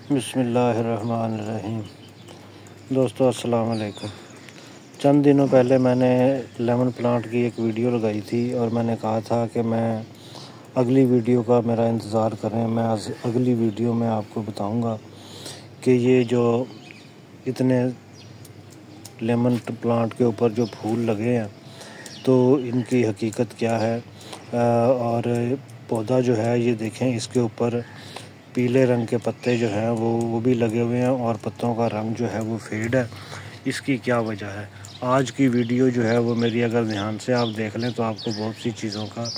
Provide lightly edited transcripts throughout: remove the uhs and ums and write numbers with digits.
बिस्मिल्लाहिर्रहमानिर्रहीम। दोस्तों अस्सलाम वालेकुम। चंद दिनों पहले मैंने लेमन प्लांट की एक वीडियो लगाई थी और मैंने कहा था कि मैं अगली वीडियो का मेरा इंतज़ार करें। मैं अगली वीडियो में आपको बताऊंगा कि ये जो इतने लेमन प्लांट के ऊपर जो फूल लगे हैं तो इनकी हकीकत क्या है। और पौधा जो है ये देखें, इसके ऊपर पीले रंग के पत्ते जो हैं वो भी लगे हुए हैं और पत्तों का रंग जो है वो फेड है। इसकी क्या वजह है? आज की वीडियो जो है वो मेरी अगर ध्यान से आप देख लें तो आपको बहुत सी चीज़ों का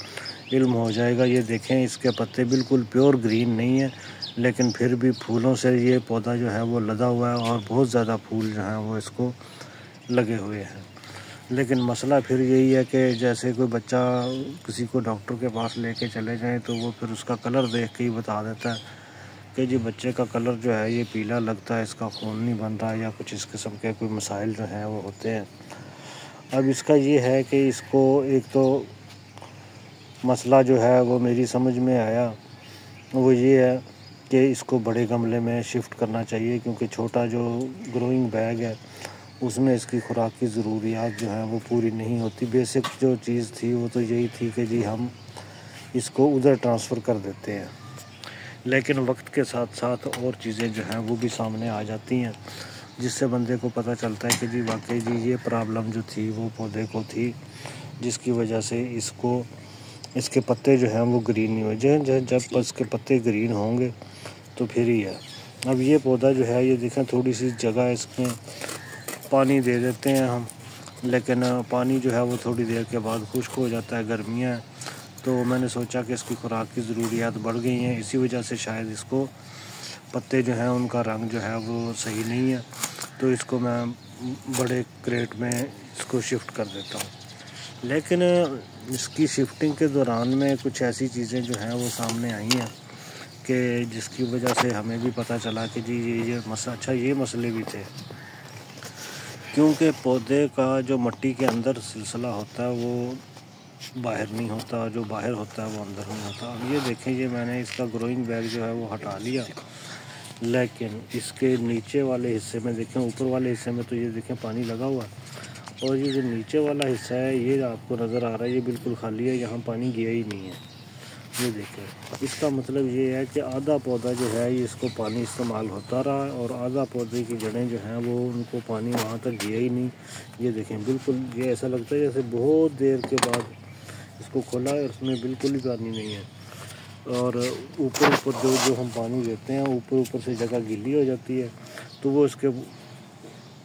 इल्म हो जाएगा। ये देखें, इसके पत्ते बिल्कुल प्योर ग्रीन नहीं है, लेकिन फिर भी फूलों से ये पौधा जो है वो लदा हुआ है और बहुत ज़्यादा फूल जो हैं वो इसको लगे हुए हैं। लेकिन मसला फिर यही है कि जैसे कोई बच्चा किसी को डॉक्टर के पास लेके चले जाएं तो वो फिर उसका कलर देख के ही बता देता है कि जी बच्चे का कलर जो है ये पीला लगता है, इसका खून नहीं बन रहा, या कुछ इस किस्म के कोई मसाइल जो हैं वो होते हैं। अब इसका ये है कि इसको एक तो मसला जो है वो मेरी समझ में आया, वो ये है कि इसको बड़े गमले में शिफ्ट करना चाहिए, क्योंकि छोटा जो ग्रोइंग बैग है उसमें इसकी खुराक की ज़रूरियात जो हैं वो पूरी नहीं होती। बेसिक जो चीज़ थी वो तो यही थी कि जी हम इसको उधर ट्रांसफ़र कर देते हैं, लेकिन वक्त के साथ साथ और चीज़ें जो हैं वो भी सामने आ जाती हैं, जिससे बंदे को पता चलता है कि जी वाकई जी ये प्रॉब्लम जो थी वो पौधे को थी, जिसकी वजह से इसके पत्ते जो हैं वो ग्रीन नहीं हुए। जब इसके पत्ते ग्रीन होंगे तो फिर ही है। अब ये पौधा जो है ये देखें, थोड़ी सी जगह इसमें पानी दे देते हैं हम, लेकिन पानी जो है वो थोड़ी देर के बाद खुश्क हो जाता है, गर्मियाँ हैं, तो मैंने सोचा कि इसकी खुराक की ज़रूरियात बढ़ गई हैं, इसी वजह से शायद इसको पत्ते जो हैं उनका रंग जो है वो सही नहीं है, तो इसको मैं बड़े क्रेट में इसको शिफ्ट कर देता हूँ। लेकिन इसकी शिफ्टिंग के दौरान में कुछ ऐसी चीज़ें जो हैं वो सामने आई हैं कि जिसकी वजह से हमें भी पता चला कि जी ये मसले भी थे, क्योंकि पौधे का जो मिट्टी के अंदर सिलसिला होता है वो बाहर नहीं होता, जो बाहर होता है वो अंदर नहीं होता। अब ये देखें, ये मैंने इसका ग्रोइंग बैग जो है वो हटा लिया, लेकिन इसके नीचे वाले हिस्से में देखें, ऊपर वाले हिस्से में तो ये देखें पानी लगा हुआ है, और ये जो नीचे वाला हिस्सा है ये आपको नज़र आ रहा है ये बिल्कुल खाली है, यहाँ पानी गया ही नहीं है। ये देखें, इसका मतलब ये है कि आधा पौधा जो है ये इसको पानी इस्तेमाल होता रहा और आधा पौधे की जड़ें जो हैं वो उनको पानी वहाँ तक गया ही नहीं। ये देखें, बिल्कुल ये ऐसा लगता है जैसे बहुत देर के बाद इसको खोला है, उसमें बिल्कुल भी पानी नहीं है, और ऊपर जो हम पानी देते हैं ऊपर से जगह गीली हो जाती है, तो वो इसके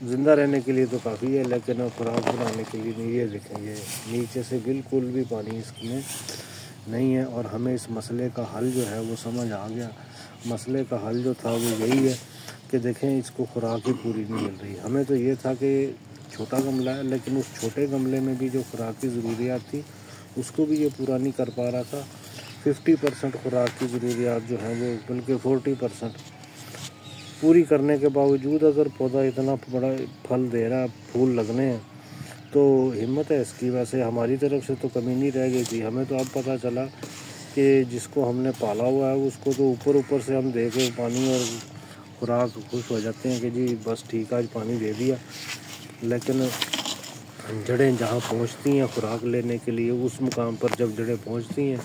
ज़िंदा रहने के लिए तो काफ़ी है, लेकिन खुराक बनाने के लिए नहीं। ये देखें, ये नीचे से बिल्कुल भी पानी इसमें नहीं है, और हमें इस मसले का हल जो है वो समझ आ गया। मसले का हल जो था वो यही है कि देखें, इसको खुराक ही पूरी नहीं मिल रही। हमें तो ये था कि छोटा गमला है, लेकिन उस छोटे गमले में भी जो खुराक की ज़रूरियात थी उसको भी ये पूरा नहीं कर पा रहा था। 50% खुराक की ज़रूरियात जो है वो बल्कि 40% पूरी करने के बावजूद अगर पौधा इतना बड़ा फल दे रहा है, फूल लगने हैं, तो हिम्मत है इसकी। वैसे हमारी तरफ से तो कमी नहीं रह गई थी, हमें तो अब पता चला कि जिसको हमने पाला हुआ है उसको तो ऊपर से हम दे के पानी और खुराक खुश हो जाते हैं कि जी बस ठीक है, आज पानी दे दिया, लेकिन जड़ें जहाँ पहुँचती हैं खुराक लेने के लिए, उस मुकाम पर जब जड़ें पहुँचती हैं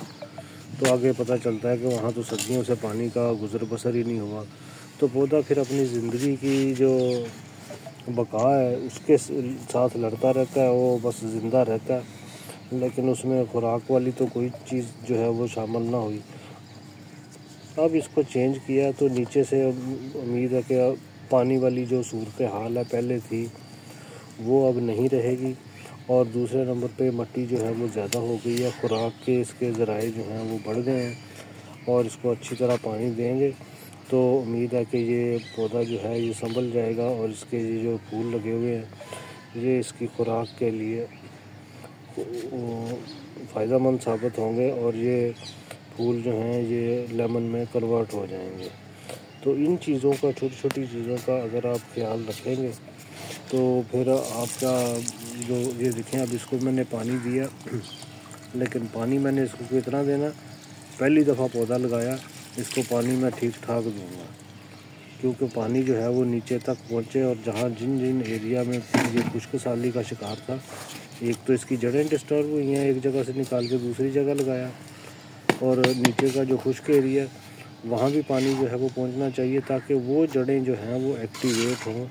तो आगे पता चलता है कि वहाँ तो सदियों से पानी का गुजर बसर ही नहीं हुआ। तो पौधा फिर अपनी ज़िंदगी की जो बका है उसके साथ लड़ता रहता है, वो बस ज़िंदा रहता है, लेकिन उसमें खुराक वाली तो कोई चीज़ जो है वो शामिल ना हुई। अब इसको चेंज किया तो नीचे से उम्मीद है कि पानी वाली जो सूरत हाल है पहले थी वो अब नहीं रहेगी, और दूसरे नंबर पे मिट्टी जो है वो ज़्यादा हो गई है, खुराक के इसके ज़राए जो हैं वो बढ़ गए हैं, और इसको अच्छी तरह पानी देंगे तो उम्मीद है कि ये पौधा जो है ये संभल जाएगा, और इसके ये जो फूल लगे हुए हैं ये इसकी खुराक के लिए फ़ायदेमंद साबित होंगे, और ये फूल जो हैं ये लेमन में कन्वर्ट हो जाएंगे। तो इन चीज़ों का, छोटी छोटी चीज़ों का अगर आप ख्याल रखेंगे तो फिर आपका जो ये देखें, अब इसको मैंने पानी दिया, लेकिन पानी मैंने इसको कितना देना, पहली दफ़ा पौधा लगाया, इसको पानी मैं ठीक ठाक दूँगा। क्योंकि पानी जो है वो नीचे तक पहुँचे। और जहाँ जिन जिन एरिया में ये खुश्क साली का शिकार था, एक तो इसकी जड़ें डिस्टर्ब हुई हैं, एक जगह से निकाल के दूसरी जगह लगाया, और नीचे का जो खुश्क एरिया वहाँ भी पानी जो है वो पहुँचना चाहिए, ताकि वो जड़ें जो हैं वो एक्टिवेट हों।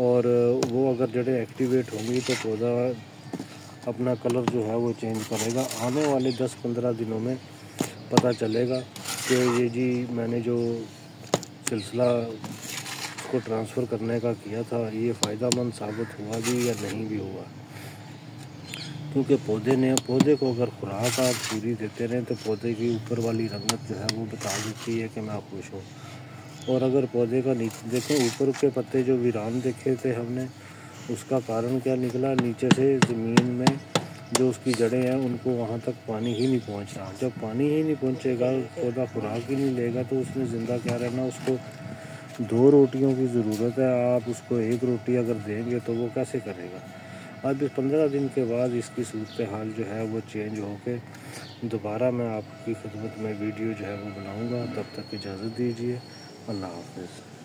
और वो अगर जड़ें एक्टिवेट होंगी तो पौधा अपना कलर जो है वो चेंज करेगा। आने वाले 10-15 दिनों में पता चलेगा कि ये जी मैंने जो सिलसिला उसको ट्रांसफ़र करने का किया था, ये फ़ायदेमंद साबित हुआ भी या नहीं भी हुआ। क्योंकि पौधे को अगर खुराक आप पूरी देते रहें तो पौधे की ऊपर वाली रंगत जो है वो बता देती है कि मैं खुश हूँ। और अगर पौधे का नीचे देखें, ऊपर के पत्ते जो वीरान देखे थे हमने, उसका कारण क्या निकला, नीचे से ज़मीन में जो उसकी जड़ें हैं उनको वहाँ तक पानी ही नहीं पहुँच रहा। जब पानी ही नहीं पहुँचेगा, पौधा खुराक ही नहीं लेगा, तो उसने ज़िंदा क्या रहना। उसको 2 रोटियों की ज़रूरत है, आप उसको 1 रोटी अगर देंगे तो वो कैसे करेगा। अब 15 दिन के बाद इसकी सूरत हाल जो है वो चेंज होके दोबारा मैं आपकी खिदमत में वीडियो जो है वो बनाऊँगा। तब तक इजाज़त दीजिए। अल्लाह हाफ़िज़।